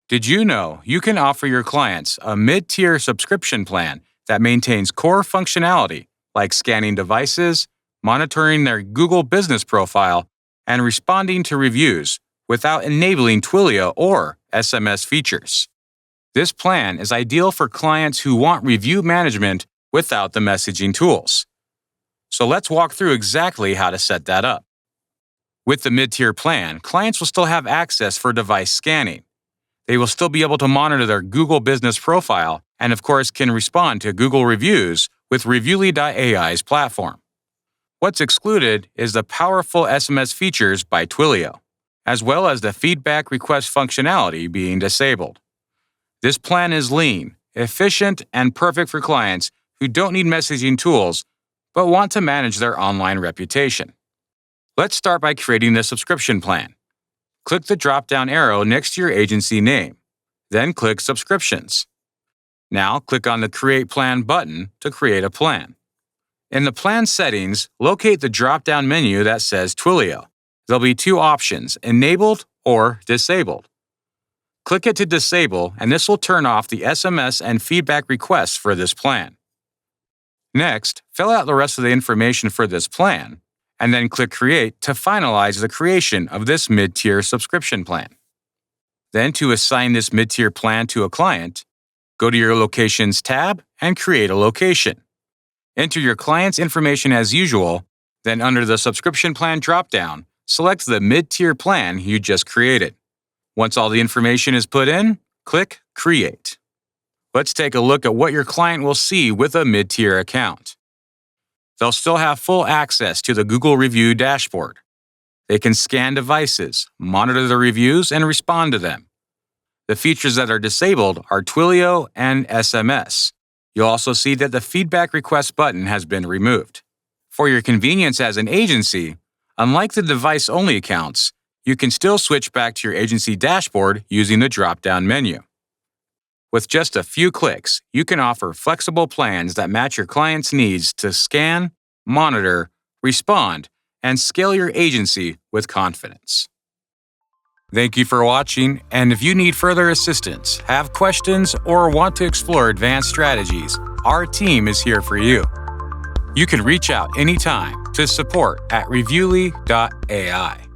Did you know you can offer your clients a mid-tier subscription plan that maintains core functionality like scanning devices, monitoring their Google business profile, and responding to reviews without enabling Twilio or SMS features? This plan is ideal for clients who want review management without the messaging tools. So let's walk through exactly how to set that up. With the mid-tier plan, clients will still have access for device scanning. They will still be able to monitor their Google business profile and, of course, can respond to Google reviews with Reviewly.ai's platform. What's excluded is the powerful SMS features by Twilio, as well as the feedback request functionality being disabled. This plan is lean, efficient, and perfect for clients who don't need messaging tools but want to manage their online reputation. Let's start by creating the subscription plan. Click the drop-down arrow next to your agency name. Then click Subscriptions. Now click on the Create Plan button to create a plan. In the plan settings, locate the drop-down menu that says Twilio. There'll be two options, Enabled or Disabled. Click it to disable, and this will turn off the SMS and feedback requests for this plan. Next, fill out the rest of the information for this plan, and then click Create to finalize the creation of this mid-tier subscription plan. Then, to assign this mid-tier plan to a client, go to your Locations tab and create a location. Enter your client's information as usual, then under the subscription plan dropdown, select the mid-tier plan you just created. Once all the information is put in, click Create. Let's take a look at what your client will see with a mid-tier account. They'll still have full access to the Google Review dashboard. They can scan devices, monitor the reviews, and respond to them. The features that are disabled are Twilio and SMS. You'll also see that the Feedback Request button has been removed. For your convenience as an agency, unlike the device-only accounts, you can still switch back to your agency dashboard using the drop-down menu. With just a few clicks, you can offer flexible plans that match your client's needs to scan, monitor, respond, and scale your agency with confidence. Thank you for watching, and if you need further assistance, have questions, or want to explore advanced strategies, our team is here for you. You can reach out anytime to support@Reviewly.ai.